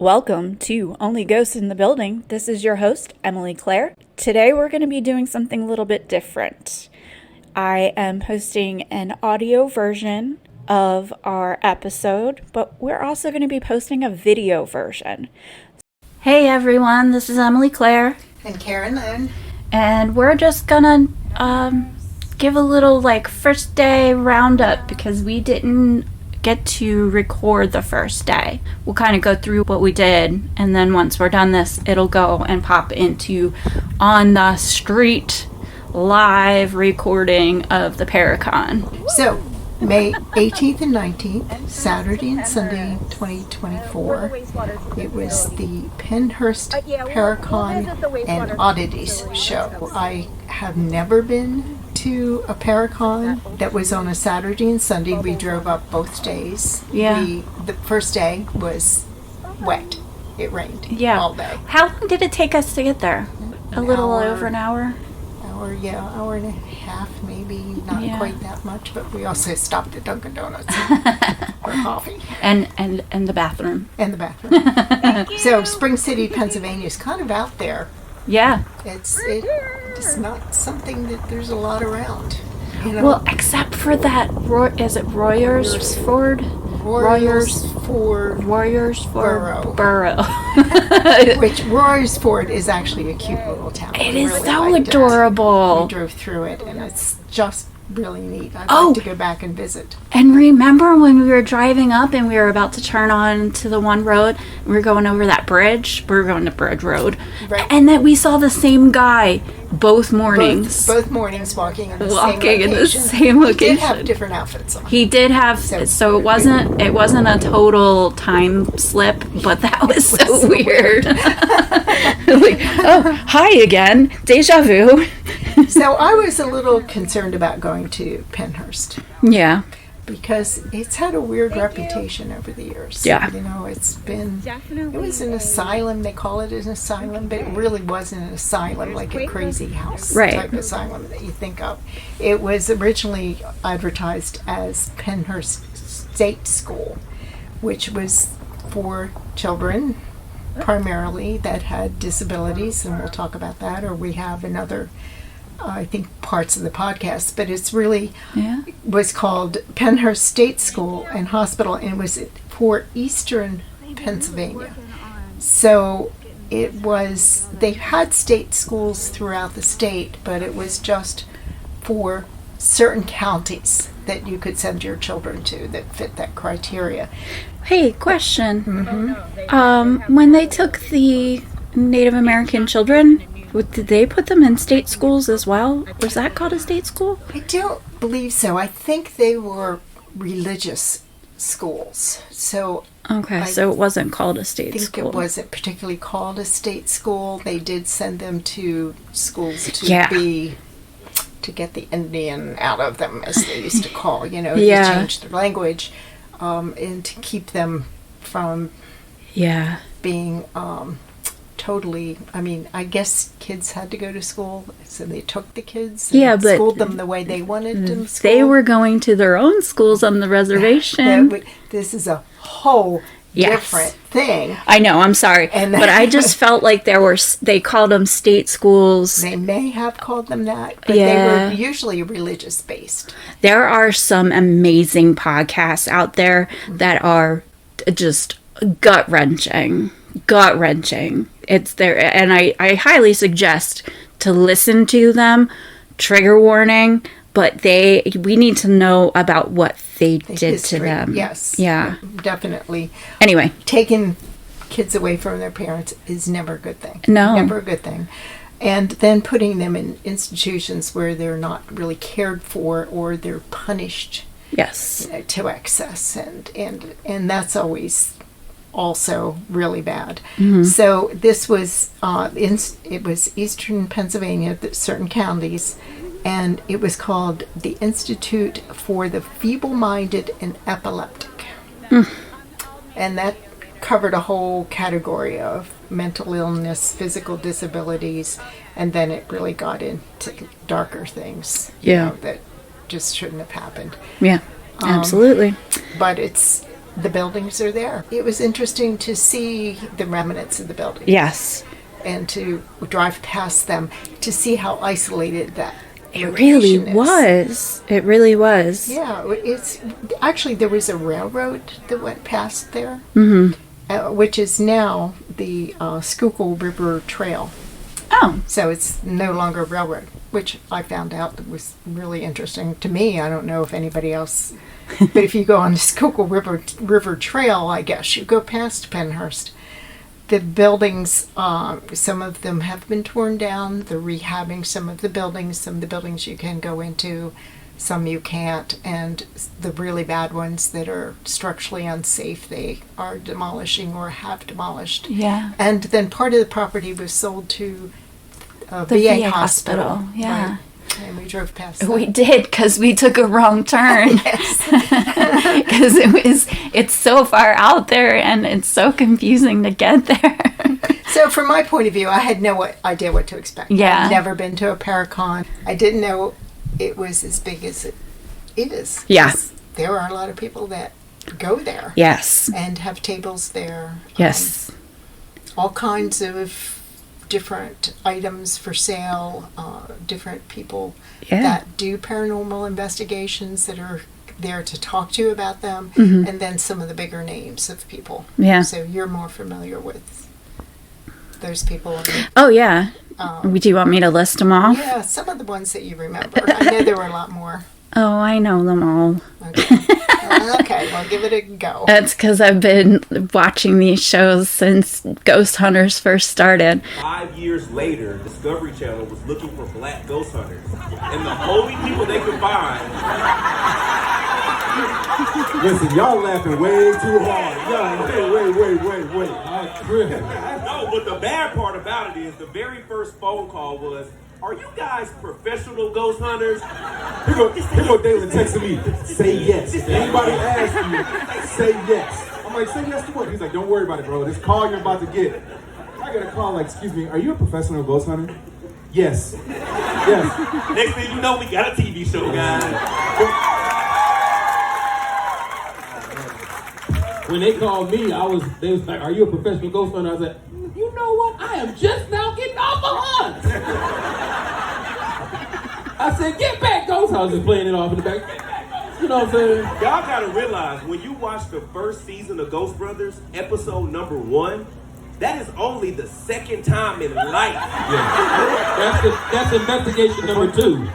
Welcome to Only Ghosts in the Building. This is your host, Emily Claire. Today we're going to be doing something a little bit different. I am posting an audio version of our episode, but we're also going to be posting a video version. Hey everyone, this is Emily Claire. And Karen Lynn. And we're just going to give a little first day roundup because we didn't get to record the first day. We'll kind of go through what we did, and then once we're done this, it'll go and pop into on the street live recording of the Paracon. So, May 18th and 19th, Saturday and Sunday 2024, it was the Pennhurst Paracon and Oddities show. I have never been to a Paracon that was on a Saturday and Sunday. We drove up both days. Yeah. The first day was wet. It rained all day. How long did it take us to get there? A little over an hour? Hour and a half, maybe. Not quite that much, but we also stopped at Dunkin' Donuts for coffee. And the bathroom. And the bathroom. So Spring City, Pennsylvania is kind of out there. Yeah. It's not something that there's a lot around. You know? Well, except for that, is it Royersford? Royersford Borough. Which Royersford is actually a cute little town. It is really so adorable. We drove through it, and it's just really neat. I'd like to go back and visit. And remember when we were driving up and we were about to turn on to the one road, and we were going over that bridge? We were going to Bridge Road. Right. And that we saw the same guy both mornings. Both mornings walking in the same location. He did have different outfits on. He did have, so it wasn't a total time slip, but that was so weird. Oh, hi again. Deja vu. So I was a little concerned about going to Pennhurst. Yeah. Because it's had a weird reputation over the years. Yeah. You know, it was an asylum. They call it an asylum, but it really wasn't an asylum like a crazy house type asylum that you think of. It was originally advertised as Pennhurst State School, which was for children primarily that had disabilities, and we'll talk about that, or we have another I think parts of the podcast, but it's really was called Pennhurst State School and Hospital, and it was for Eastern Pennsylvania. So they had state schools throughout the state, but it was just for certain counties that you could send your children to that fit that criteria. Hey, question. Mm-hmm. When they took the Native American children, did they put them in state schools as well? Was that called a state school? I don't believe so. I think they were religious schools. So so it wasn't called a state school. It wasn't particularly called a state school. They did send them to schools to get the Indian out of them, as they used to call, to change their language, and to keep them from being totally, I guess kids had to go to school, so they took the kids and schooled them the way they wanted them schooled. They were going to their own schools on the reservation. This is a whole different thing. I know, I'm sorry. But I just felt like they called them state schools. They may have called them that, but they were usually religious based. There are some amazing podcasts out there that are just gut-wrenching. It's there, and I highly suggest to listen to them. Trigger warning, but we need to know about what they did history, to them. Yes. Yeah. Definitely. Anyway. Taking kids away from their parents is never a good thing. No. Never a good thing. And then putting them in institutions where they're not really cared for or they're punished. Yes. To excess, and that's always also really bad. Mm-hmm. So this was it was Eastern Pennsylvania, certain counties, and it was called the Institute for the Feeble-Minded and Epileptic. And that covered a whole category of mental illness, physical disabilities, and then it really got into darker things that just shouldn't have happened. Yeah, absolutely. But it's the buildings are there. It was interesting to see the remnants of the buildings. Yes. And to drive past them to see how isolated that It really is. was. It really was. Yeah, it's actually there was a railroad that went past there, which is now the Schuylkill River Trail. Oh. So it's no longer a railroad, which I found out was really interesting to me. I don't know if anybody else, but if you go on the Schuylkill River Trail, I guess you go past Pennhurst. The buildings, some of them have been torn down. They're rehabbing some of the buildings. Some of the buildings you can go into, some you can't. And the really bad ones that are structurally unsafe, they are demolishing or have demolished. Yeah. And then part of the property was sold to The VA VA hospital. hospital, yeah. Right. And we drove past that. We did, because we took a wrong turn. Because it's so far out there and it's so confusing to get there. So from my point of view, I had no idea what to expect. Yeah. I'd never been to a Paracon. I didn't know it was as big as it is. Yeah. There are a lot of people that go there. Yes. And have tables there. Yes. All kinds of different items for sale, different people that do paranormal investigations that are there to talk to you about them, and then some of the bigger names of people. Yeah. So you're more familiar with those people. Oh, yeah. Do you want me to list them off? Yeah, some of the ones that you remember. I know there were a lot more. Oh, I know them all. Okay. Okay, well, give it a go. That's because I've been watching these shows since Ghost Hunters first started. 5 years later, Discovery Channel was looking for black ghost hunters. And the only people they could find... Listen, y'all laughing way too hard. Y'all, wait. No, but the bad part about it is the very first phone call was, "Are you guys professional ghost hunters?" Here go Dalen texting me, say yes. If anybody asks you, say yes. I'm like, say yes to what? He's like, don't worry about it, bro. This call you're about to get. I get a call like, excuse me, are you a professional ghost hunter? Yes. Yes. Next thing you know, we got a TV show, guys. When they called me, they was like, are you a professional ghost hunter? I said, you know what? I am just now getting off a hunt. I said, get back, ghost. I was just playing it off in the back. Get back, ghost. You know what I'm saying? Y'all gotta realize, when you watch the first season of Ghost Brothers, episode number 1, that is only the second time in life. Yeah. That's investigation number 2.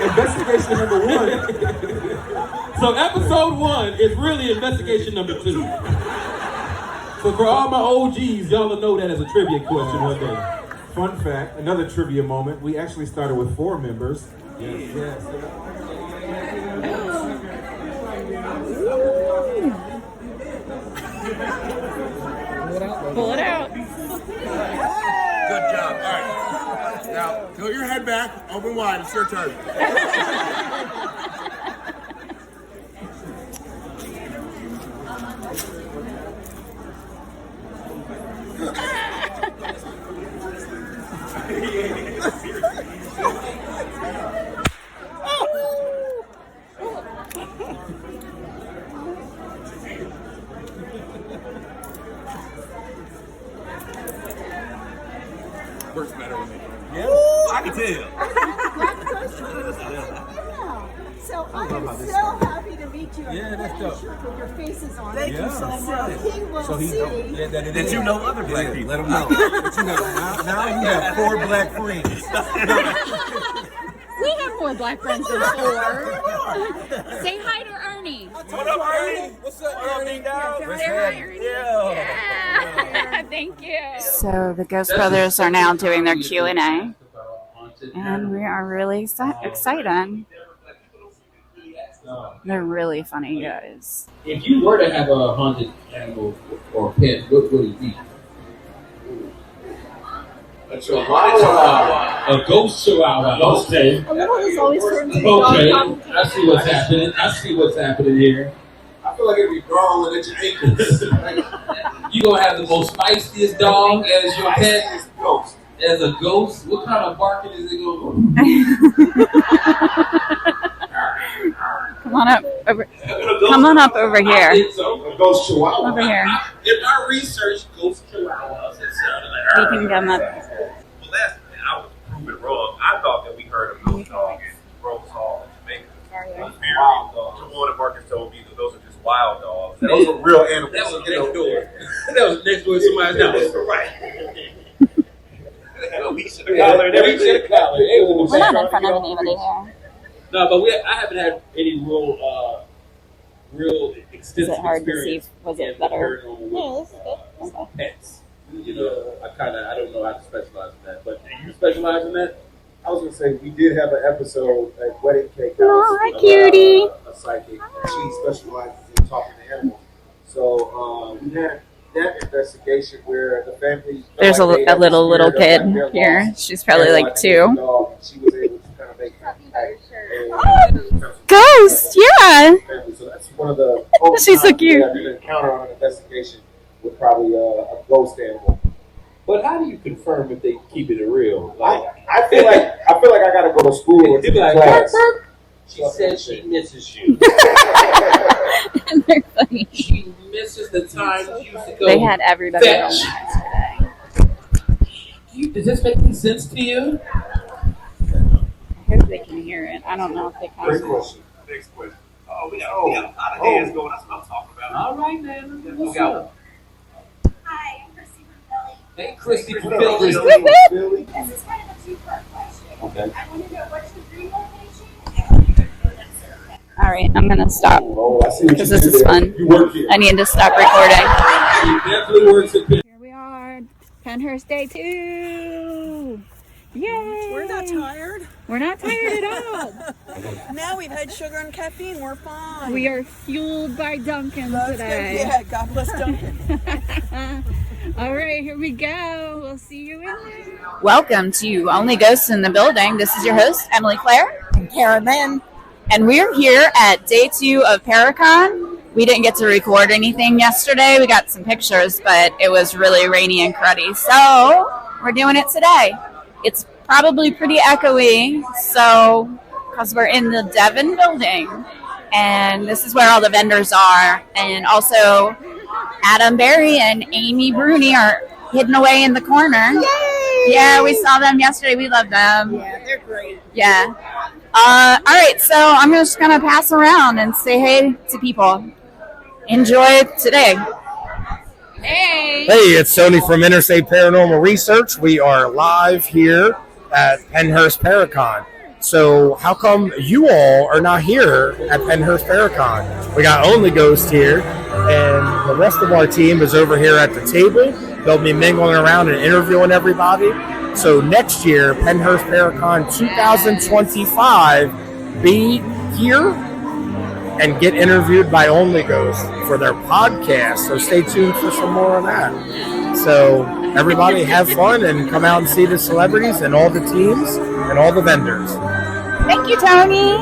Investigation number 1. So episode 1 is really investigation number 2. So for all my OGs, y'all will know that as a trivia question one day. Fun fact, another trivia moment, we actually started with 4 members. Yes. Pull it out. Good job. All right. Now, tilt your head back, open wide. It's your turn. Works better with me. Yeah. Ooh, I can tell. So I am so happy to meet you. Yeah, that's dope. With your faces on Thank you so much. He will So he see. that you know other black people. Let him know. But you know, now you have 4 black friends. We have 4 black friends than 4. Say hi to Ernie. What up, Ernie? What's up, Ernie? Yeah. Thank you. So the Ghost Brothers are now doing their Q&A, and we are really excited. They're really funny guys. If you were to have a haunted animal or pet, what would it be? A chihuahua. A ghost chihuahua. Okay. Okay. I see what's happening here. I feel like it'd be crawling at your ankles. You gonna have the most spiciest dog as your pet? Ghost. As a ghost? What kind of barking is it going to Come on up over here. I think so. ghost chihuahua. Over here. In our research, ghost chihuahuas, it sounded like. We can come up. Well, I was proven wrong. I thought that we heard of ghost dog in Rose Hall in Jamaica. Tawana Marcus told me that those are just wild dogs. Those are real animals. That was next door. That was next door to somebody's house. Right. We should have collared everything. We're not in front of anybody here. No, but I haven't had any real extensive Is it hard to see? experience Was it in better? paranormal Yeah, with, this is good. Okay. pets. You know, I don't know how to specialize in that. But do you specialize in that? I was going to say, we did have an episode at Wedding Cake House. Oh, hi, cutie. A psychic. She specializes in talking to animals. So we had that investigation where the family. There's a little kid here. She's probably like 2. She was able to kind of make contact. Ghost, yeah. So that's one of the. She's so cute. That you encounter on an investigation with probably a ghost animal. But how do you confirm if they keep it real? I feel like I got to go to school or to class. She said she misses you. And they're funny. She misses the time you used to go. They had everybody on fetch. yesterday. Does this make any sense to you? I hope they can hear it. I don't know if they can. Great question. Next question. Oh, we got a lot of hands going. That's what I'm talking about. All right, man. What's Okay. up? Hi, I'm Christy from Philly. Hey, Christy from Philly. Philly. This is kind of a two-part question. Okay. I want to know what's your dream location and what your next survey. All right, I'm going to stop Oh, I see what because you this did is there. fun. You work here. I need to stop recording. She definitely works at Here we are, Pennhurst Day 2. Yay! We're not tired. We're not tired at all. No, we've had sugar and caffeine. We're fine. We are fueled by Duncan That's today. good. Yeah, God bless Duncan. All right, here we go. We'll see you in there. Welcome to Only Ghosts in the Building. This is your host, Emily Claire. And Karen Lynn. And we're here at day 2 of Paracon. We didn't get to record anything yesterday. We got some pictures, but it was really rainy and cruddy. So we're doing it today. It's probably pretty echoey, so because we're in the Devon building. And this is where all the vendors are. And also Adam Berry and Amy Bruni are hidden away in the corner. Yay! Yeah, we saw them yesterday. We love them. Yeah, they're great. Yeah. All right, so I'm just going to pass around and say hey to people. Enjoy today. Hey. Hey, it's Tony from Interstate Paranormal Research. We are live here at Pennhurst Paracon. So how come you all are not here at Pennhurst Paracon? We got Only Ghost here, and the rest of our team is over here at the table. They'll be mingling around and interviewing everybody. So next year, Pennhurst Paracon 2025, be here and get interviewed by Only Ghost for their podcast. So stay tuned for some more of that. So everybody have fun and come out and see the celebrities and all the teams and all the vendors. Thank you, Tony.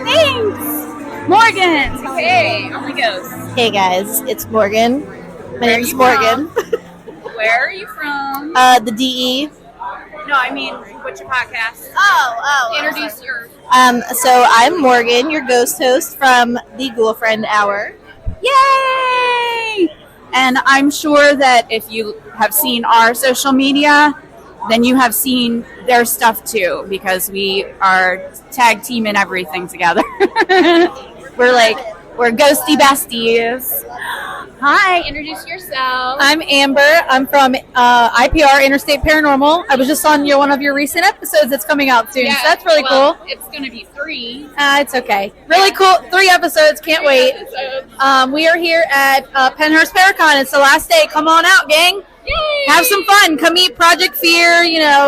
Thanks. Morgan. Hey, Only Ghost. Hey guys, it's Morgan. My name is you Morgan. Where are you from? The DE. No, I mean, what's your podcast? Oh. Introduce yours. So I'm Morgan, your ghost host from the Girlfriend Hour. Yay! And I'm sure that if you have seen our social media, then you have seen their stuff too, because we are tag teaming everything together. We're ghosty besties. Hi, introduce yourself. I'm Amber. I'm from IPR, Interstate Paranormal. I was just on one of your recent episodes that's coming out soon, so that's really cool. It's going to be 3. It's okay. Really cool. 3 episodes. Can't wait. We are here at Pennhurst Paracon. It's the last day. Come on out, gang. Yay! Have some fun. Come meet Project Fear,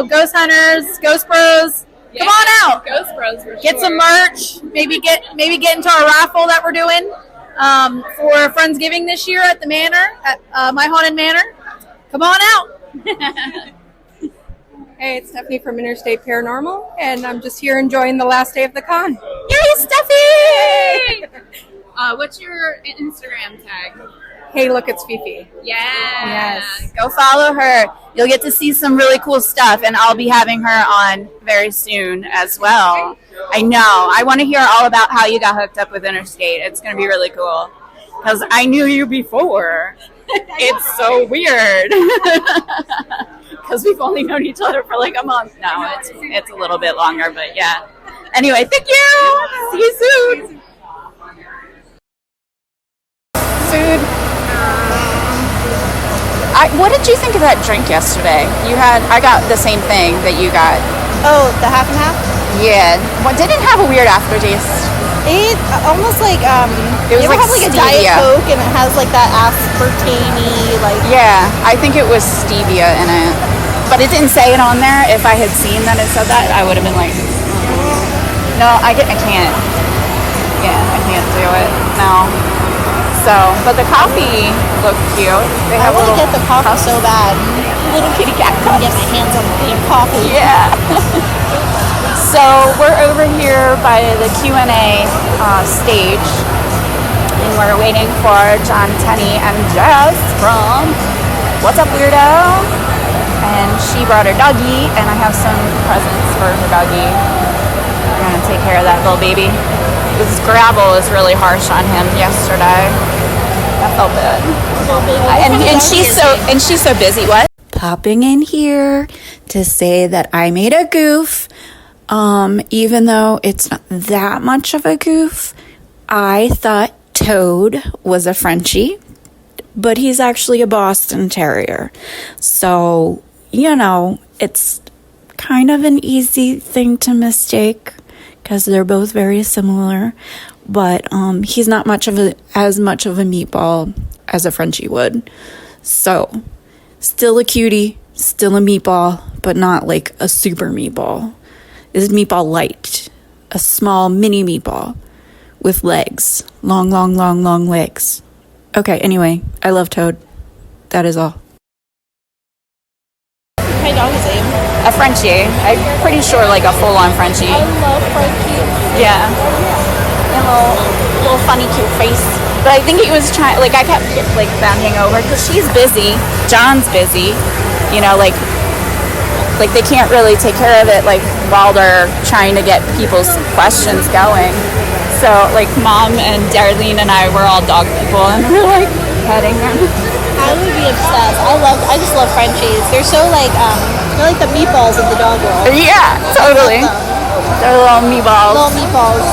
ghost hunters, ghost bros. Come on out. Ghost Bros for Get some merch. Maybe get into our raffle that we're doing for Friendsgiving this year at the Manor, at My Haunted Manor. Come on out. Hey, it's Stephanie from Interstate Paranormal, and I'm just here enjoying the last day of the con. Yay, Steffi! What's your Instagram tag? Hey, look, it's Fifi. Yeah. Yes. Go follow her. You'll get to see some really cool stuff, and I'll be having her on very soon as well. I know. I want to hear all about how you got hooked up with Interstate. It's going to be really cool. because I knew you before. It's so weird. Because we've only known each other for like a month now. It's a little bit longer, but yeah. Anyway, thank you. See you soon. Food. What did you think of that drink yesterday? I got the same thing that you got. Oh, the half and half? Yeah. Well, didn't have a weird aftertaste. It almost like it was you ever like have like a stevia. Diet Coke and it has like that aspartame like. Yeah, I think it was stevia in it, but it didn't say it on there. If I had seen that it said that, I would have been like, no, I can't. Yeah, I can't do it. No. So, but the coffee looked cute. They I have want to little get the coffee cups. so bad. Little kitty cat I cups. get my hands on the damn coffee. Yeah. So we're over here by the Q&A stage, and we're waiting for John, Tenny, and Jess from What's Up Weirdo? And she brought her doggy, and I have some presents for her doggy. We're gonna take care of that little baby. This gravel was really harsh on him yesterday. That felt bad. And she's so busy. What? Popping in here to say that I made a goof. Even though it's not that much of a goof, I thought Toad was a Frenchie, but he's actually a Boston Terrier. So, it's kind of an easy thing to mistake because they're both very similar, but he's not as much of a meatball as a Frenchie would. So, still a cutie, still a meatball, but not like a super meatball. Is meatball light, a small mini meatball with legs, long legs. Okay, anyway, I love Toad. That is all. What kind of dog is it? A Frenchie. I'm pretty sure like a full-on Frenchie. I love Frenchies. Yeah. And a little funny cute face. But I think he was trying, like I kept like bending over because she's busy. John's busy. Like they can't really take care of it like while they're trying to get people's questions going. So like Mom and Darlene and I were all dog people and we're like petting them. I would be obsessed. I just love Frenchies. They're so like they're like the meatballs of the dog world. Yeah, totally. They're little meatballs. Little meatballs.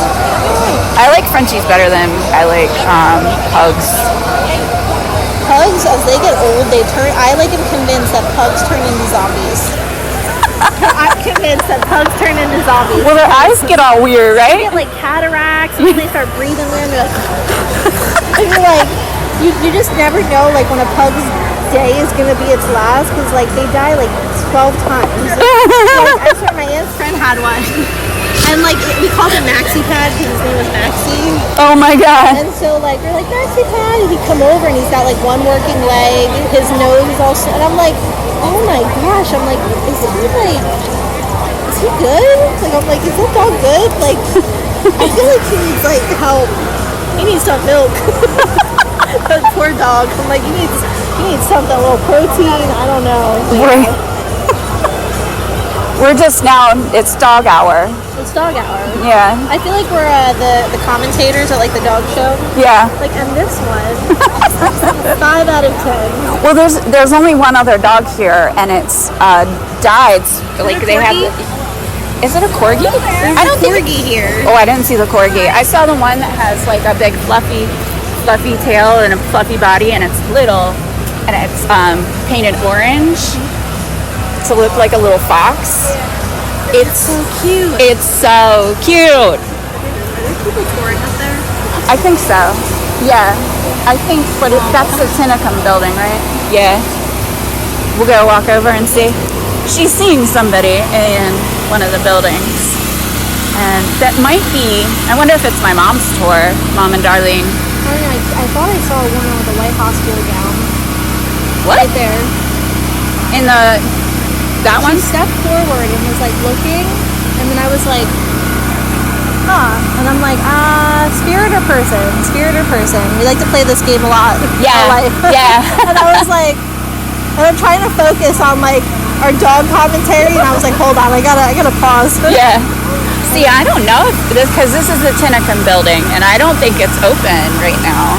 I like Frenchies better than I like pugs. Pugs, as they get old, I like am convinced that pugs turn into zombies. I'm convinced that pugs turn into zombies. Well, their eyes get all weird, right? They get like cataracts, and they start breathing weird. And you're like, you just never know, like when a pug's day is gonna be its last, because like they die like 12 times. Like, I swear, my aunt's friend had one, and like we called him Maxi Pad because his name was Maxi. Oh my god! And so like we're like Maxi Pad, and he'd come over and he's got like one working leg, his nose is all, and I'm like, oh my gosh, I'm like, is he good? Like, I'm like, is that dog good? Like, I feel like he needs like help. He needs some milk. That poor dog. I'm like, he needs something, a little protein. I don't know. We're just now, it's dog hour. It's dog hour. Yeah. I feel like we're the commentators at like the dog show. Yeah. Like, and this one, 5 out of 10. Well, there's only one other dog here, and it's died. Like they have. Is it a corgi? I don't think corgi here. Oh, I didn't see the corgi. I saw the one that has like a big fluffy tail and a fluffy body, and it's little, and it's painted orange to look like a little fox. It's so cute. It's so cute. Are there people touring up there? I think so. Yeah, I think. But that's the Tinicum building, right? Yeah. We'll go walk over and see. She's seeing somebody in one of the buildings. And that might be, I wonder if it's my mom's tour, Mom and Darlene. I thought I saw one with a white hospital gown. What? Right there. In that one? She stepped forward and was like looking, and then I was like, huh. And I'm like, spirit or person? Spirit or person? We like to play this game a lot. Yeah. In our life. Yeah. And I was like, and I'm trying to focus on like our dog commentary, and I was like, hold on, I gotta pause. Yeah. See, I don't know if because this is the Tinicum building, and I don't think it's open right now.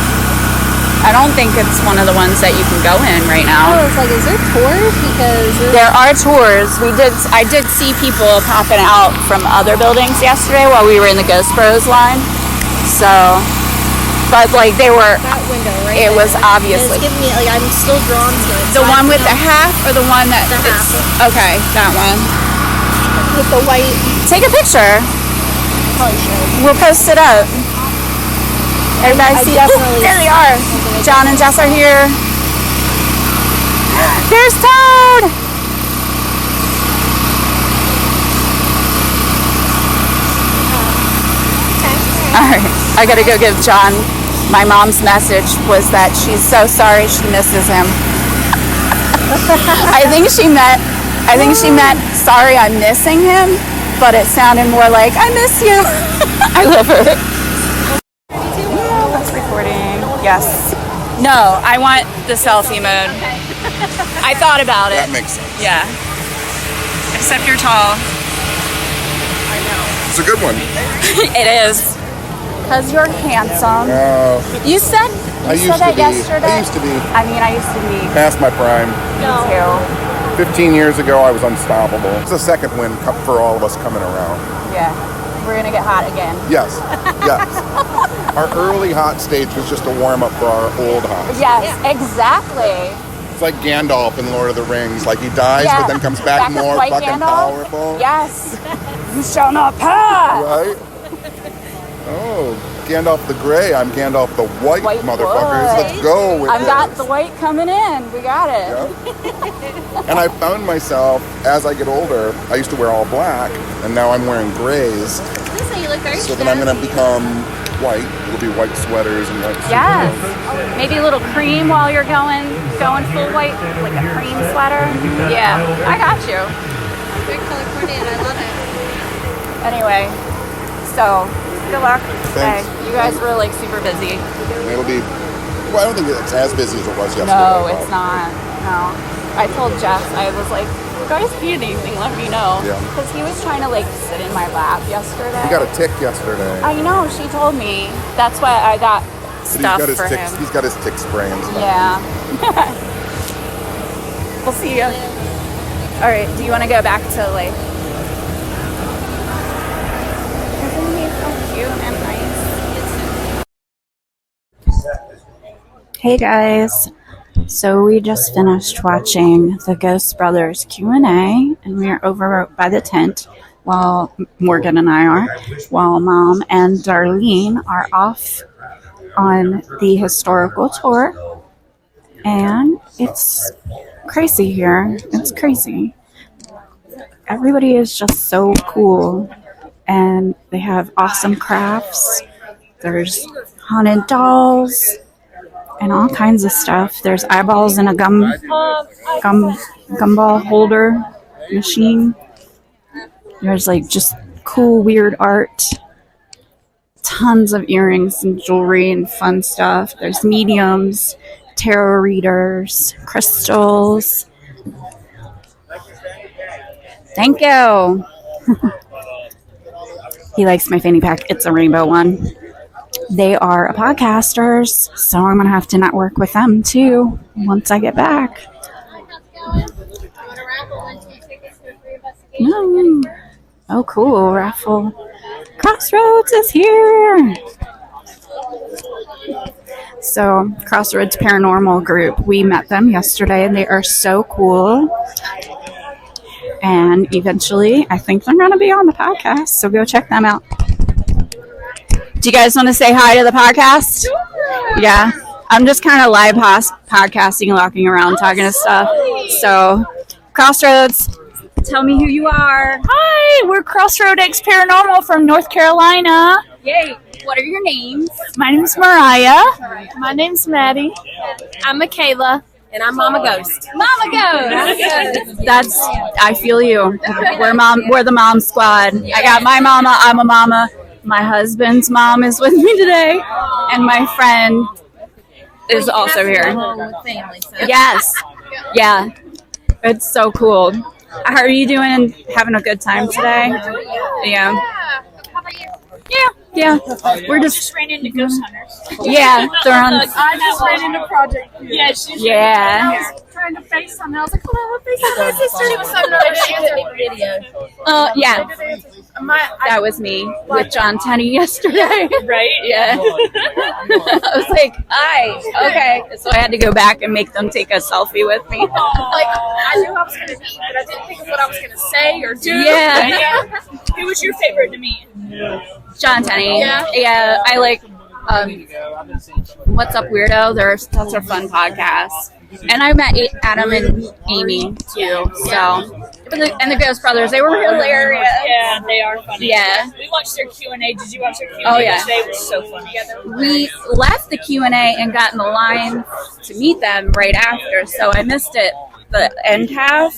I don't think it's one of the ones that you can go in right now. Oh, it's like, is there tours? Because there are tours. I did see people popping out from other buildings yesterday while we were in the Ghost Bros line. So, but like they were, that window right it there. was obviously. And it's giving me, like, I'm still drawn to it. The one with the half or the one that the half. Okay, that one. With the white. Take a picture. Probably should. We'll post it up. Everybody see? There they are. John and Jess are here. There's Toad. All right, I gotta go give John. My mom's message was that she's so sorry she misses him. I think she meant sorry I'm missing him, but it sounded more like I miss you. I love her. That's recording. Yes. No, I want the selfie mode. I thought about it. That makes sense. Yeah. Except you're tall. I know. It's a good one. It is. Because you're handsome. No. You said that yesterday? I used to be. I mean, I used to be. Past my prime. Me too. 15 years ago, I was unstoppable. It's a second win for all of us coming around. Yeah. We're going to get hot again. Yes. Yes. Our early hot stage was just a warm-up for our old hot stage. Yes, exactly. It's like Gandalf in Lord of the Rings. Like he dies, but then comes back more fucking Gandalf. powerful. Yes. You shall not pass. Right? Oh, Gandalf the Grey. I'm Gandalf the White motherfuckers. Let's go with I've got the white coming in. We got it. Yep. And I found myself, as I get older, I used to wear all black, and now I'm wearing grays. Lisa, you look very So then I'm going to become white. It'll be white sweaters and white Yes. Maybe a little cream while you're going full white, like a cream sweater. Yeah, I got you. Very color coordinated. I love it. Anyway, so good luck. Thanks. Okay. You guys were like super busy. It'll be, well, I don't think it's as busy as it was yesterday. No, it's not. No. I told Jeff, I was like, if you guys need anything, let me know. Yeah. Because he was trying to like sit in my lap yesterday. He got a tick yesterday. I know, she told me. That's why I got stuff for him. He's got his tick spray and stuff. Yeah. We'll see you. All right, do you want to go back to like... Isn't he so cute and nice? Hey guys. So we just finished watching the Ghost Brothers Q&A, and we are over by the tent while Morgan and I are, while Mom and Darlene are off on the historical tour. And it's crazy here. It's crazy. Everybody is just so cool, and they have awesome crafts. There's haunted dolls and all kinds of stuff. There's eyeballs in a gumball holder machine. There's like just cool, weird art. Tons of earrings and jewelry and fun stuff. There's mediums, tarot readers, crystals. Thank you. He likes my fanny pack. It's a rainbow one. They are podcasters, so I'm going to have to network with them too once I get back. Oh, cool. Raffle. Crossroads is here. So, Crossroads Paranormal Group, we met them yesterday, and they are so cool. And eventually, I think they're going to be on the podcast, so go check them out. Do you guys want to say hi to the podcast? Sure. Yeah. I'm just kind of live podcasting, walking around, talking to stuff. So, Crossroads, tell me who you are. Hi, we're Crossroad X Paranormal from North Carolina. Yay. What are your names? My name's Mariah. My name's Maddie. I'm Michaela. And I'm Mama Ghost. Mama Ghost. That's, I feel you. We're the mom squad. I got my mama. I'm a mama. My husband's mom is with me today, and my friend is also here. Yes. Yeah. It's so cool. How are you doing? Having a good time today? Yeah. How about you? Yeah. Yeah, we're just ran into ghost hunters. yeah, they're on. I just ran into Project. Yeah, she's. Yeah. I was trying to FaceTime, and I was like, "Hello, FaceTime my sister." She was so nervous. She answered the video. Yeah. That was me with John Tenney yesterday. Right? Yeah. I was like, hi. Okay. So I had to go back and make them take a selfie with me. Like, I knew I was going to meet, but I didn't think of what I was going to say or do. Yeah. Who was your favorite to meet? John Tenney. Yeah. Yeah. I like What's Up Weirdo. That's a fun podcast. And I met Adam and Amy too. So, and the Ghost Brothers, they were hilarious. Yeah, they are funny. Yeah. We watched their Q&A. Did you watch their Q&A? Oh, yeah. They were so funny. We left the Q&A and got in the line to meet them right after, so I missed it, the end half.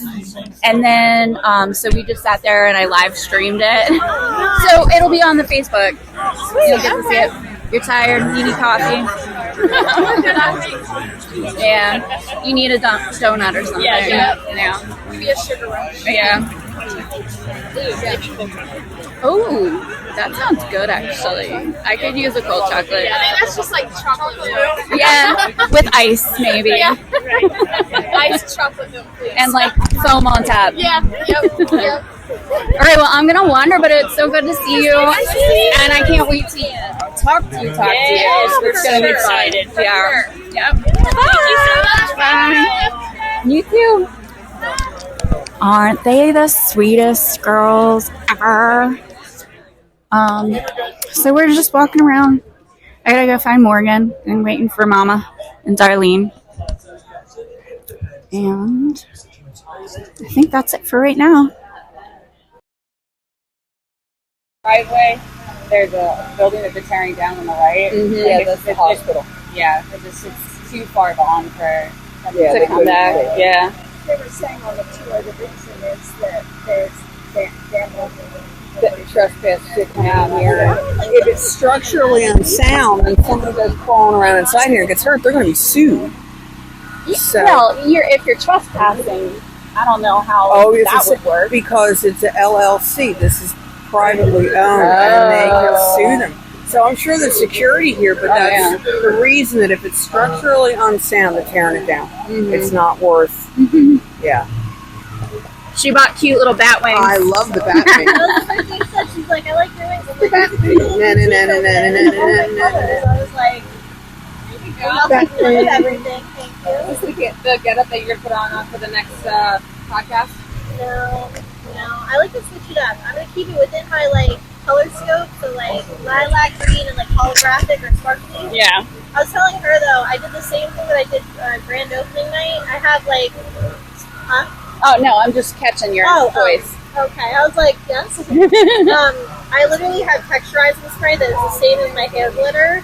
And then, so we just sat there and I live streamed it. So it'll be on the Facebook. You'll get to see it. You're tired, you need coffee. Yeah, you need a donut or something. Yeah. Maybe a sugar rush. Yeah. Oh, that sounds good actually. I could use a cold chocolate. I mean, that's just like chocolate milk. Yeah, with ice maybe. Yeah, right. Iced chocolate milk, please. And like foam on top. Yeah, yep. All right, well, I'm gonna wander, but it's so good to see you, and I can't wait to talk to you. Yes, It's gonna be excited. Yeah. Yep. Bye. You too. Aren't they the sweetest girls ever? So we're just walking around. I gotta go find Morgan and waiting for Mama and Darlene. And I think that's it for right now. Driveway. There's a building that they're tearing down on the right. Mm-hmm. Yeah, that's the hospital. Yeah, it's too far gone for them to come back. Yeah. They were saying on the tour the reason is that there's vandalism. That trespass to come out here. If it's structurally unsound and somebody goes crawling around inside here and gets hurt, they're going to be sued. So, Well, if you're trespassing, I don't know how that would work. Because it's an LLC. This is privately owned, and they can sue them. So I'm sure there's security here, but that's the reason that if it's structurally unsound, they're tearing it down. Mm-hmm. It's not worth. Yeah. She bought cute little bat wings. I love the bat wings. She's like, I like your wings. The bat wings. I was like, everything. Thank you. Is this the getup that you're going to put on for the next podcast? No. I like to switch it up. I'm going to keep it within my color scope, so lilac green and holographic or sparkly. Yeah. I was telling her though, I did the same thing that I did grand opening night. I have huh? Oh no, I'm just catching your voice. Okay, I was like, yes. I literally have texturizing spray that is the same as my hair glitter.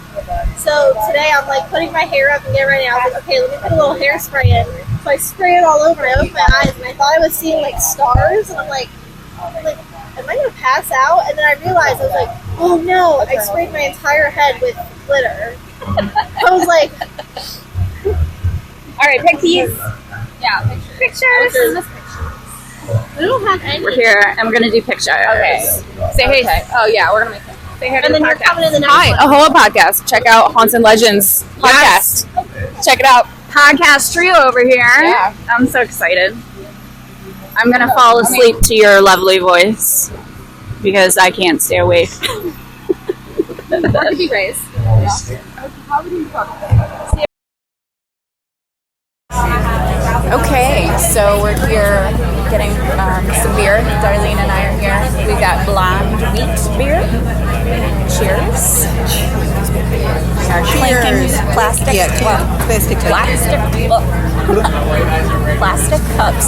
So today I'm putting my hair up and getting ready. I was like, okay, let me put a little hairspray in. So I sprayed it all over. I opened my eyes and I thought I was seeing stars, and I'm like, am I gonna pass out? And then I realized I was like, oh no, I sprayed my entire head with glitter. I was like, all right, pick these. Yeah, Pictures. We don't have any. We're here and we're gonna do pictures. Okay. Say hey. Okay. Oh yeah, we're gonna make it. Say hey to And the then you're podcast. coming in the next Hi, one. Ahoa Podcast. Check out Haunts and Legends podcast. Check it out. Podcast trio over here. Yeah. I'm so excited. I'm gonna fall asleep to your lovely voice because I can't stay awake. Or could be raised. How would you talk? Okay, so we're here getting some beer. Darlene and I are here. We got blonde wheat beer. Cheers. Our clinking plastic. Plastic cups.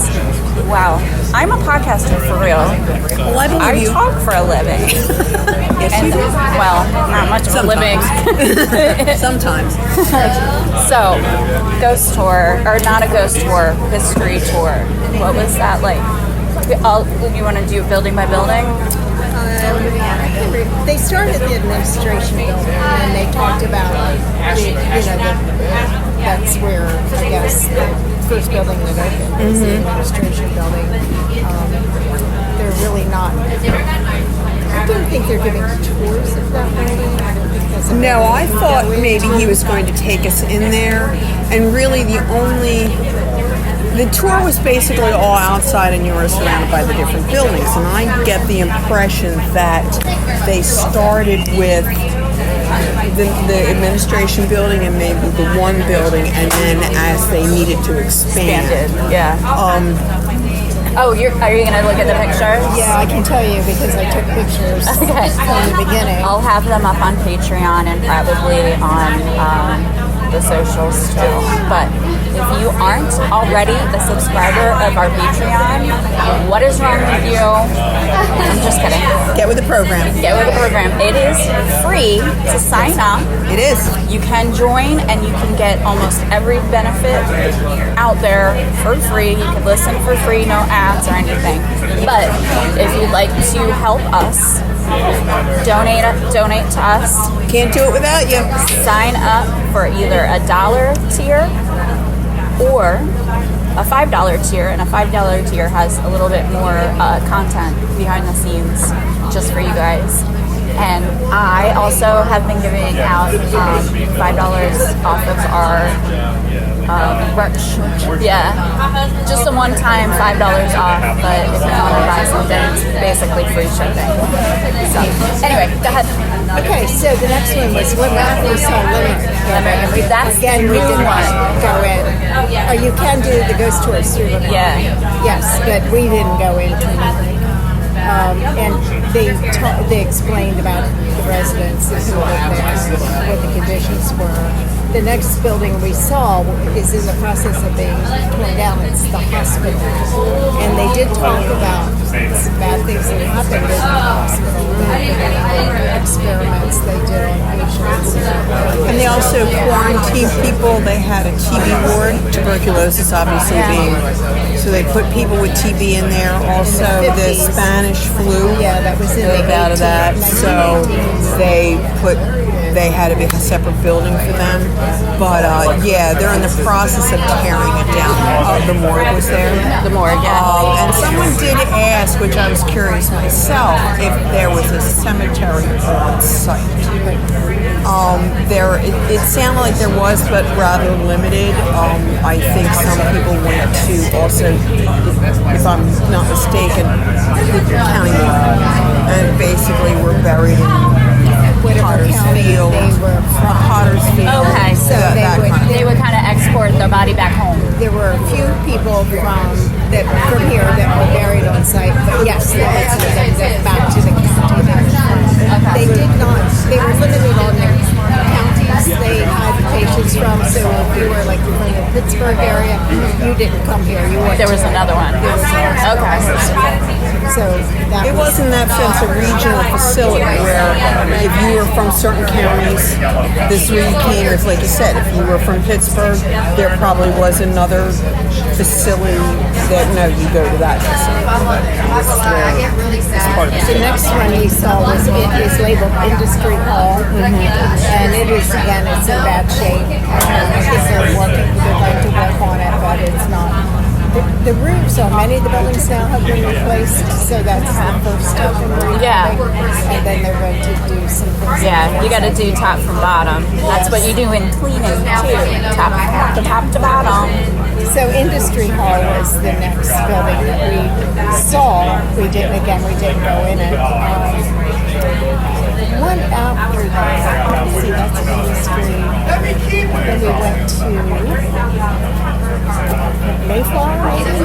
Wow, I'm a podcaster for real. Well, I believe you. talk for a living. Yes, you do. Well, not much of a living. Sometimes. So, ghost tour, or not a ghost tour, history tour. What was that like? You want to do building by building? They started the administration building, and they talked about, that's where, I guess, the first building that opened was the administration building. They're really not don't think they're giving tours of that building. No, I thought maybe he was going to take us in there, and really the tour was basically all outside, and you were surrounded by the different buildings. And I get the impression that they started with the administration building and maybe the one building, and then as they needed to expand. Yeah. Are you going to look at the pictures? Yeah, I can tell you because I took pictures from the beginning. I'll have them up on Patreon and probably on the socials too. But if you aren't already a subscriber of our Patreon, what is wrong with you? I'm just kidding. Get with the program. Get with the program. It is free to sign up. It is. You can join and you can get almost every benefit out there for free. You can listen for free, no ads or anything. But if you'd like to help us, donate to us. Can't do it without you. Sign up for either a $1 tier or a $5 tier, and a $5 tier has a little bit more content behind the scenes just for you guys. And I also have been giving out $5 off of our merch. Yeah, just a one-time $5 off, but if you want to buy something, it's basically free shipping. So anyway, go ahead. Okay, so the next one was what we saw Limerick. That's again, we didn't go in. Oh, you can do the ghost tours through Limerick. Yeah. Yes, but we didn't go into Limerick. And they explained about the residents who lived there, what the conditions were. The next building we saw is in the process of being torn down. It's the hospital. And they did talk about some bad things that happened in the hospital. Experiments they did on patients. And they also quarantined people. They had a TB ward, tuberculosis obviously being. So they put people with TB in there. Also the Spanish flu. Yeah, that was in the out of that. So they had a separate building for them. But yeah, they're in the process of tearing it down. The morgue was there. The morgue, yeah. And someone did ask, which I was curious myself, if there was a cemetery on site. It sounded like there was, but rather limited. I think some people went to also, if I'm not mistaken, the county morgue, and basically were buried in whatever county they were from. Pottersfield. Okay, so they would kind of export their body back home. There were a few people from here that were buried on site, but yes, they would send them back to the county they were from. They did not. They were limited on their counties they had patients from. So if you were like from the Pittsburgh area, you didn't come here. You went. There was another one. Okay. So it was in that sense a regional facility where if you were from certain counties, this is where you came. It's like you said, if you were from Pittsburgh, there probably was another facility that you go to that facility. The next one we saw is labeled Industry Hall, and it is again it's in bad shape. I think they're going to work on it, but it's not. The roofs on many of the buildings now have been replaced, so that's the first step in rebuilding. Yeah. And then they're going to do some things. Yeah, you got to do top from bottom. That's what you do in cleaning too, top to bottom. So Industry Hall was the next building that we saw. We didn't go in it. One after that, let's see, that's Industry. Then we went to Mayflower, maybe?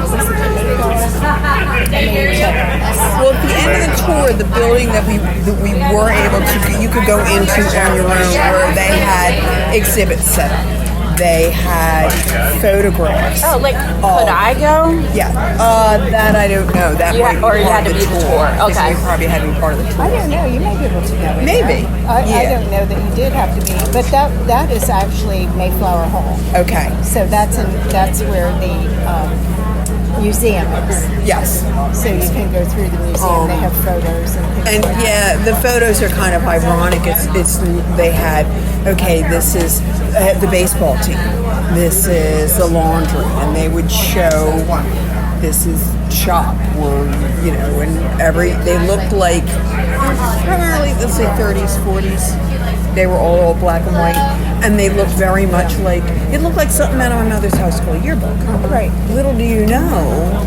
Well, at the end of the tour, the building that we were able to, you could go into on your own, where they had exhibits set up. They had photographs. Oh, like could I go? Yeah, that I don't know. That you had to be the tour. Okay, you probably had to be part of the tour. I don't know. You may be able to go. Maybe. I don't know that you did have to be, but that is actually Mayflower Hall. Okay. So that's where the museum is. Yes. So you can go through the museum. They have photos and things. And like yeah, the photos are kind of ironic. It's they had this is the baseball team. This is the laundry, and they would show this is shop where, you know, and they looked like primarily, let's say 30s, 40s. They were all black and white, and they looked very much like, it looked like something out of my mother's high school yearbook. Right. Little do you know,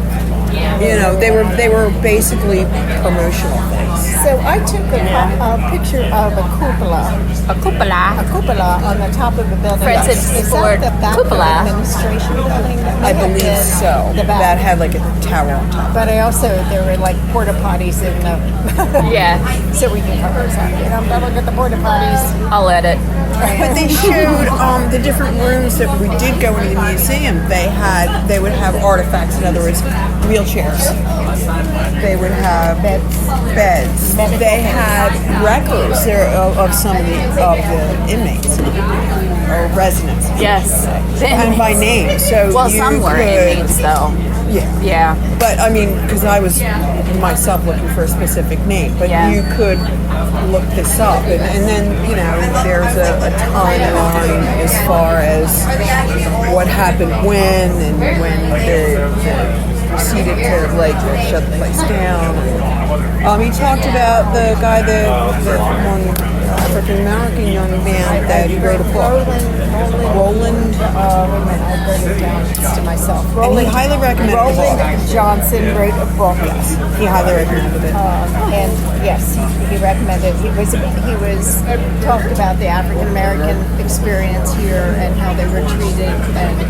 they were basically promotional things. So I took a picture of a cupola. A cupola. A cupola on the top of a building. French Is for that the back cupola. administration building? I believe so. The back. That had like a tower on top. But there were like porta potties in the. Yeah. So we can cover something. Don't look at the porta potties. I'll edit. But they showed the different rooms that we did go into the museum. They would have artifacts. In other words, wheelchairs. They would have beds. They had records there of some of the inmates or residents. Yes. And by name. So some were inmates though. Yeah. But I mean, because I was myself looking for a specific name, but you could look this up, and then there's a timeline as far as what happened when, and when they proceeded to shut the place down. He talked about the guy, the one African American young man that he wrote a book. Roland. I'll write it down just to myself. And he highly recommended the book. Roland Johnson wrote a book. Yes, he highly recommended it. And yes, he recommended. He was talked about the African American experience here and how they were treated, and it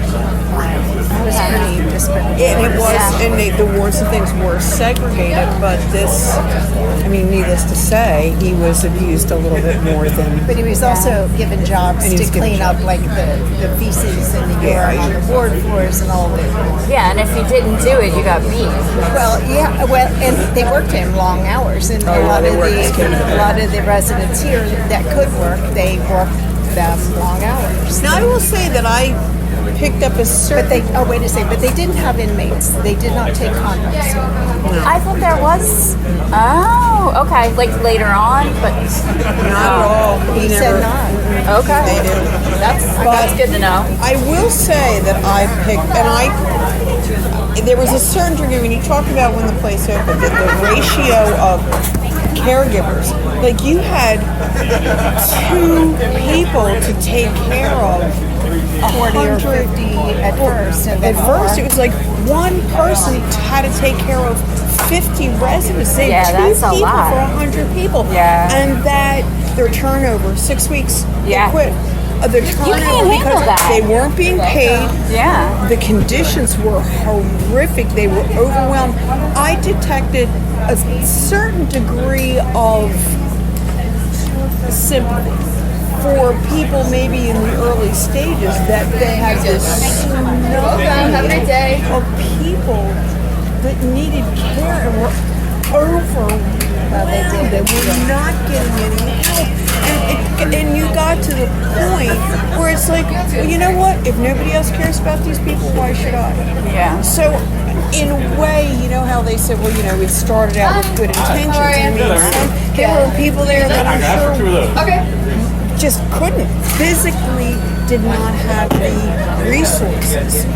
was pretty disparate. It was, and the wards and things were segregated, but this, I mean, needless to say, he was abused a little bit more than. But he was also given jobs to clean up like the feces and the urine on the ward floors and all of it. Yeah, and if you didn't do it, you got beat. Well, and they worked him long hours, and a lot of the residents here that could work, they worked them long hours. Now, I will say that I picked up a certain. Wait a second. But they didn't have inmates. They did not take convicts. No. I thought there was. Oh, okay. Like later on, but not at all. He said not. Okay. They didn't. That's good to know. I will say that I picked, there was a certain degree when you talked about when the place opened, that the ratio of caregivers, like you had 2 people to take care of 40 or 50 at first. And at first, it was like one person had to take care of 50 residents. They had 2 that's a people lot. for 100 people. Yeah. And that their turnover, 6 weeks, they quit. The turnover handle because that. they weren't being paid. Yeah. The conditions were horrific. They were overwhelmed. I detected a certain degree of sympathy for people maybe in the early stages that they had this tsunami of people that needed care and were overwhelmed. They were not getting any help. And you got to the point where it's like, well, you know what? If nobody else cares about these people, why should I? Yeah. So, in a way, you know how they said, well, it started out with good intentions. I mean, there were people there that I'm sure just couldn't, physically did not have the resources to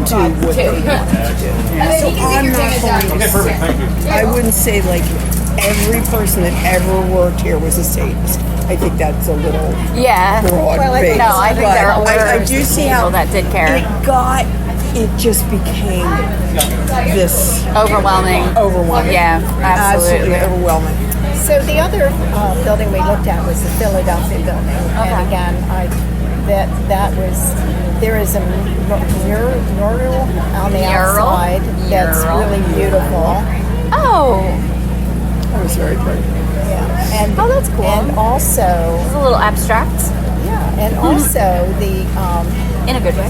do what they wanted to do. So I'm not going to say, I wouldn't say like every person that ever worked here was a sadist. I think that's a little broad-based. No, I think there were I do see people how that did care. It just became this overwhelming. Yeah, absolutely overwhelming. So the other building we looked at was the Philadelphia building, and again, there is a mural on the outside that's really beautiful. Oh, that was very pretty. Yeah, and that's cool. And also, it's a little abstract. Yeah, and also in a good way.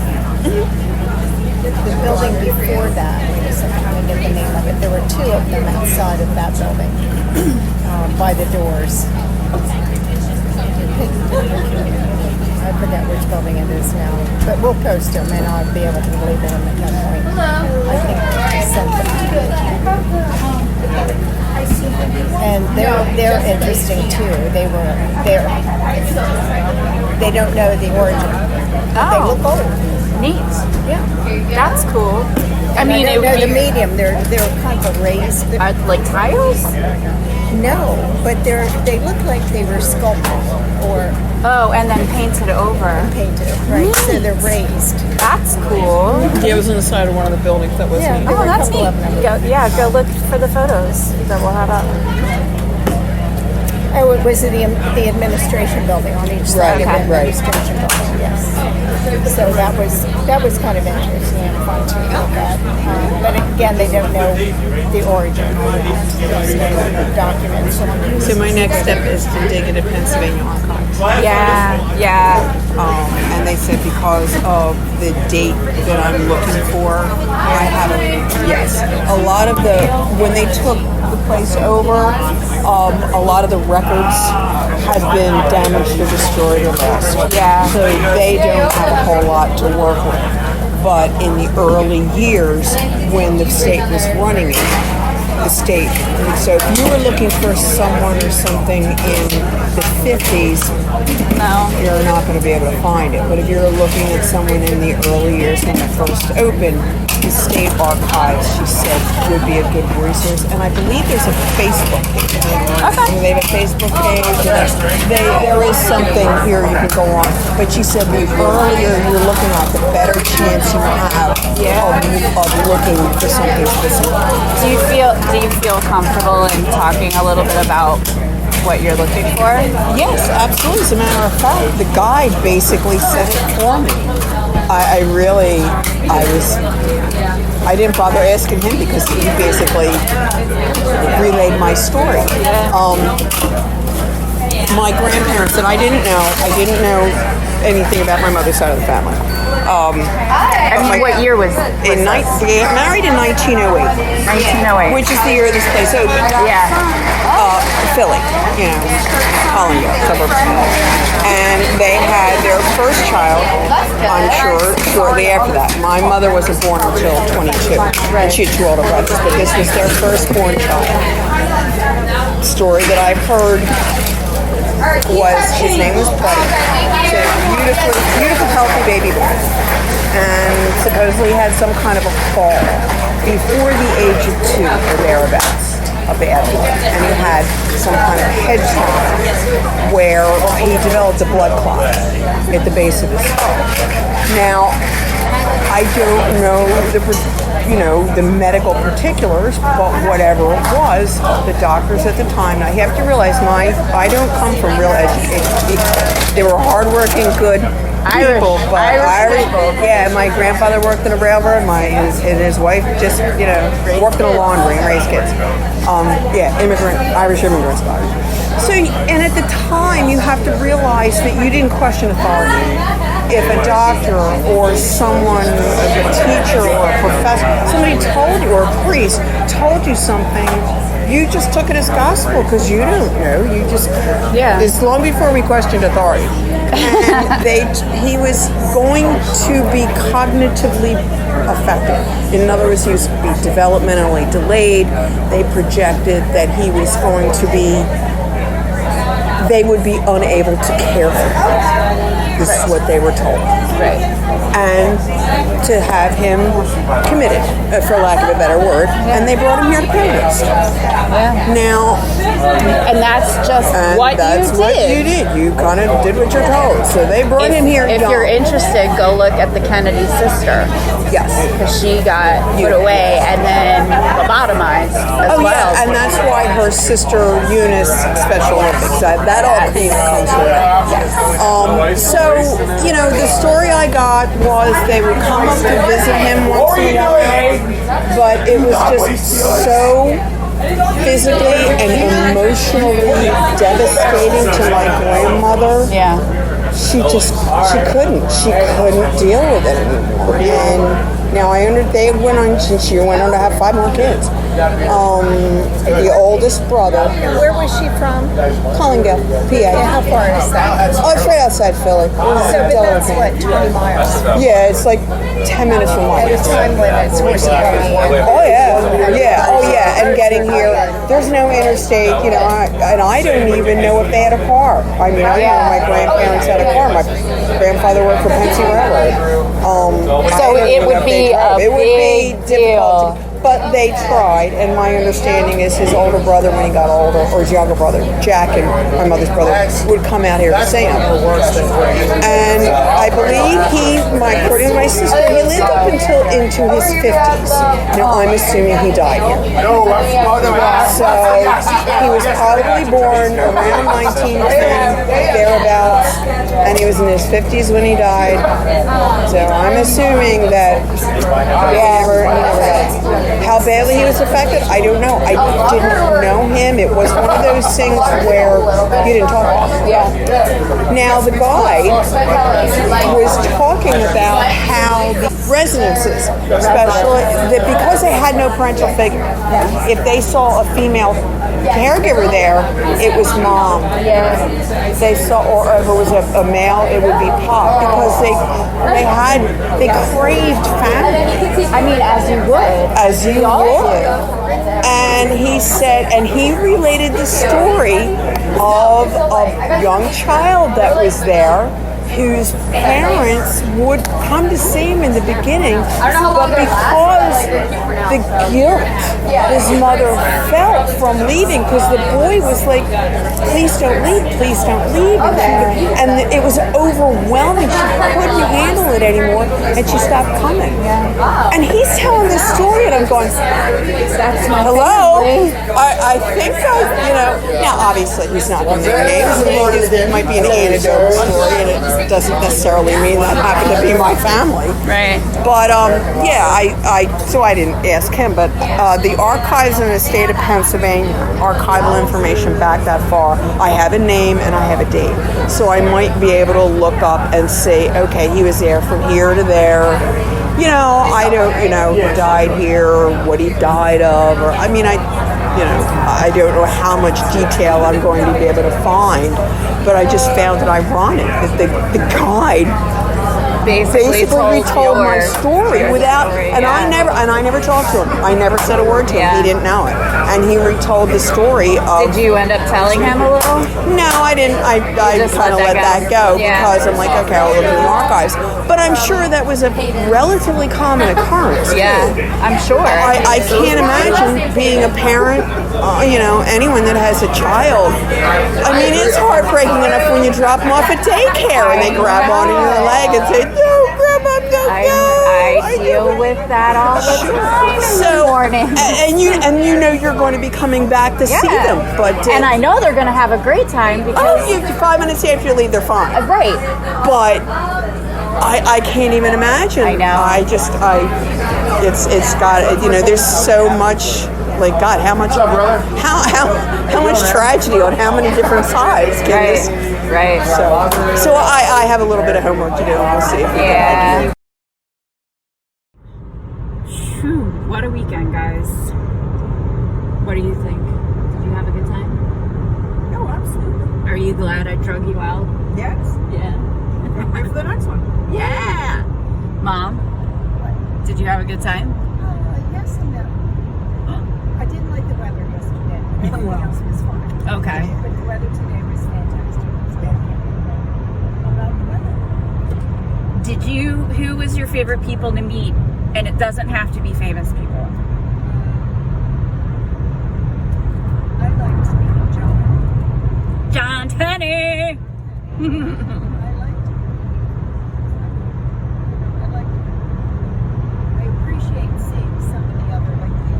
The building before that, wait a second, let me get the name of it. There were 2 of them outside of that building, by the doors. I forget which building it is now, but we'll post them and I'll be able to label them at that point. I think I sent them to you. And they're interesting too. They don't know the origin. They look old. Neat. Yeah. That's cool. I And mean, don't know the medium. They're kind of a raised. Like tiles? No, but they look like they were sculpted or. Oh, and then painted over. Painted, right? Neat. So they're raised. That's cool. Yeah, it was inside of one of the buildings that was Yeah. neat. There were a that's couple neat. of them. Go look for the photos that we'll have up. Oh, it was the administration building on each side of the administration building. Yes. So that was kind of interesting and fun to look at. But again, they don't know the origin of that. There's no documents. So my next step is to dig into Pennsylvania archives. Yeah. And they said because of the date that I'm looking for, I haven't. Yes, a lot of when they took the place over, a lot of the records had been damaged or destroyed or lost. Yeah. So they don't have a whole lot to work with. But in the early years, when the state was running it, so if you were looking for someone or something in the 50s, no, you're not going to be able to find it. But if you're looking at someone in the early years when it first opened, the state archives, she said, would be a good resource. And I believe there's a Facebook page. Okay. They have a Facebook page. And there is something here you can go on. But she said the earlier you're looking at, the better chance you have of looking for something specific. Do you feel comfortable in talking a little bit about what you're looking for? Yes, absolutely. As a matter of fact, the guide basically said it for me. I didn't bother asking him because he basically relayed my story. My grandparents, and I didn't know anything about my mother's side of the family. What year was they got married in 1908. 1908. Which is the year this place opened. Yeah. Philly, Holland, suburbs. And they had their first child, I'm sure, shortly after that. My mother wasn't born until 22. And she had two older brothers, but this was their firstborn child. Story that I've heard was his name was Buddy. So beautiful, healthy baby boy. And supposedly had some kind of a fall before the age of 2 or thereabouts. A bad one. And he had some kind of head trauma where he developed a blood clot at the base of his skull. Now, I don't know the medical particulars, but whatever it was, the doctors at the time, now you have to realize I don't come from real educated people. They were hardworking, good people, but Irish people. Yeah, my grandfather worked in a railroad, and his wife just, worked in a laundry and raised kids. Irish immigrants. So, and at the time, you have to realize that you didn't question authority. If a doctor or someone, a teacher or a professor, somebody told you, or a priest told you something, you just took it as gospel because you don't know. You just, It's long before we questioned authority. And he was going to be cognitively affected. In other words, he was to be developmentally delayed. They projected that he was going to be, they would be unable to care for him. This is what they were told. Right. And to have him committed, for lack of a better word, and they brought him here to Pennhurst. Now, and that's just what you did. You kind of did what you're told. So they brought him here. If you're interested, go look at the Kennedy sister. Yes. Because she got put away and then lobotomized as well. Yeah, and that's why her sister Eunice Special Olympics. That all comes from that. So, the story I got was they would come up to visit him once in a while, but it was just so physically and emotionally devastating to my grandmother. Yeah. She couldn't deal with it anymore. And now they went on to have 5 more kids. The oldest brother. And where was she from? Collingdale, PA. Yeah, how far is that? Oh, it's right outside Philly. That's what, 20 miles? Yeah, it's like 10 minutes from mine. At a time when it's horse and buggy. Oh yeah, and getting here. There's no interstate, and I don't even know if they had a car. I mean, I know my grandparents had a car. My grandfather worked for Pennhurst Paracon. So it would be a big deal. But they tried, and my understanding is his older brother, when he got older, or his younger brother, Jack, and my mother's brother, would come out here to see him. And I believe according to my sister, he lived up until into his 50s. Now, I'm assuming he died here. So he was probably born around 1910, thereabouts, and he was in his 50s when he died. So I'm assuming that he never died. How badly he was affected, I don't know. I didn't know him. It was one of those things where you didn't talk about him. Yeah. Now, the guy was talking about how the residences, especially, that because they had no parental figure, if they saw a female caregiver there, it was mom. They saw, or if it was a male, it would be pop, because they craved family. I mean, as you would. And he said, and he related the story of a young child that was there, whose parents would come to see him in the beginning, but because the guilt his mother felt from leaving, because the boy was like, please don't leave, and it was overwhelming. She couldn't handle it anymore, and she stopped coming. And he's telling this story, and I'm going, hello? I think now obviously he's not going to make names. It might be an anecdotal story, and it doesn't necessarily mean that happened to be my family. Right. But so I didn't ask him, but the archives in the state of Pennsylvania, archival information back that far, I have a name and I have a date. So I might be able to look up and say, okay, he was there from here to there. I don't, who died here, or what he died of, or I don't know how much detail I'm going to be able to find, but I just found it ironic that the guide basically retold my story without, and I never talked to him. I never said a word to him. He didn't know it, and he retold the story of. Did you end up telling him a little? No, I didn't. I kind of let that go because I'm like, okay, I'll look in the archives. But I'm sure that was a relatively common occurrence. Yeah, I'm sure. I can't imagine being a parent. Anyone that has a child. I mean, it's heartbreaking enough when you drop them off at daycare and they grab onto your leg and say, "No, Grandma, no." I deal with that all the time in the morning. And you're going to be coming back to see them, but and I know they're going to have a great time because 5 minutes after you leave, they're fine. Right. But I can't even imagine. I know. It's got there's so much. Like, God, how much tragedy on how many different sides can this? Right. So I have a little bit of homework to do, and we'll see. Yeah. Whew, what a weekend, guys. What do you think? Did you have a good time? Oh, absolutely. Are you glad I drug you out? Yes. Yeah. Wait for the next one. Yeah. Mom, did you have a good time? Yes and no. I didn't like the weather yesterday. Everything else was fine. Okay. But the weather today was fantastic. It was bad. How about the weather? Who was your favorite people to meet? And it doesn't have to be famous people. I liked meeting John. John Tenney! I appreciate seeing some of the other, like the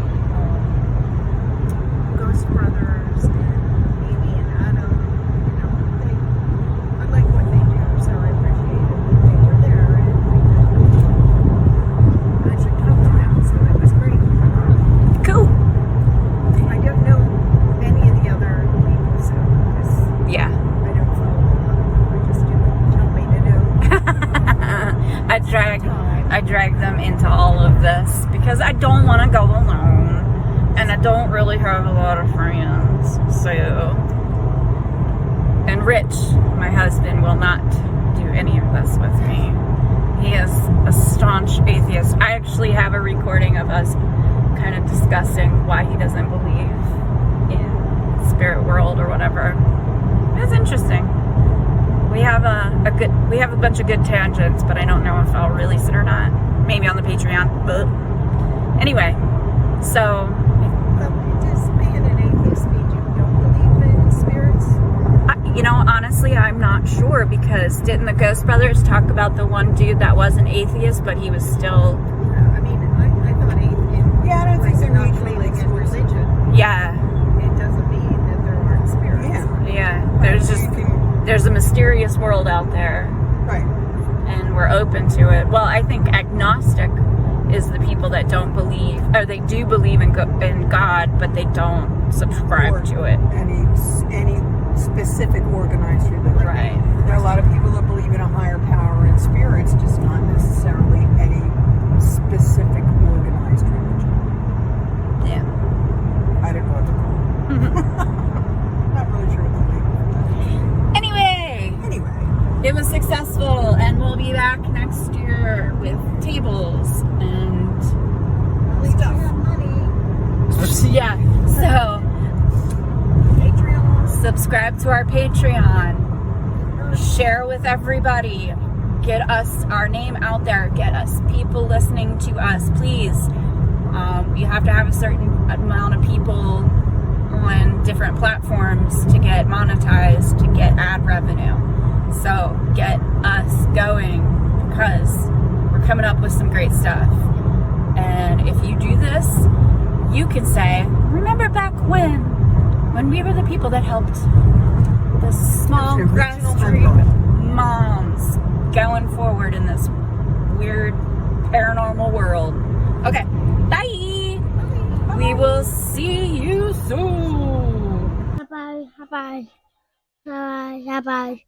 Ghost Brothers and Amy and Adam. I like what they do, so I appreciate it. They were there and I actually talked to them, so it was great. Cool. I don't know any of the other people, so yeah. I don't follow them. I just do what you tell me to do. I drag them into all of this because I don't want to go alone, and I don't really have a lot of friends. So, and Rich, my husband, will not do any of this with me. He is a staunch atheist. I actually have a recording of us kind of discussing why he doesn't believe in spirit world or whatever. It's interesting. We have a bunch of good tangents, but I don't know if I'll release it or not. Maybe on the Patreon. But anyway, so Does being an atheist mean you don't believe in spirits? you know, honestly, I'm not sure, because didn't the Ghost Brothers talk about the one dude that was an atheist, but he was still? I mean, I thought atheist. Yeah, I don't think they're not mutually believing in religion. Yeah. It doesn't mean that there aren't spirits. Yeah. There's a mysterious world out there. Right. And we're open to it. Well, I think agnostic is the people that don't believe, or they do believe in God, but they don't subscribe to it. Any specific organized religion. Right. There are a lot of people that believe in a higher power and spirits, just not necessarily any specific organized religion. Yeah. I don't know what to call it. Not really sure what to believe. Anyway, it was successful, and we'll be back next year with tables and stuff. Yeah, so subscribe to our Patreon, share with everybody, get us our name out there, get us people listening to us, please. You have to have a certain amount of people on different platforms to get monetized, to get ad revenue. So get us going, because we're coming up with some great stuff. And if you do this, you can say, remember back when we were the people that helped the small grassroots moms going forward in this weird paranormal world. Okay, bye. We will see you soon. Bye bye. Bye bye. Bye bye.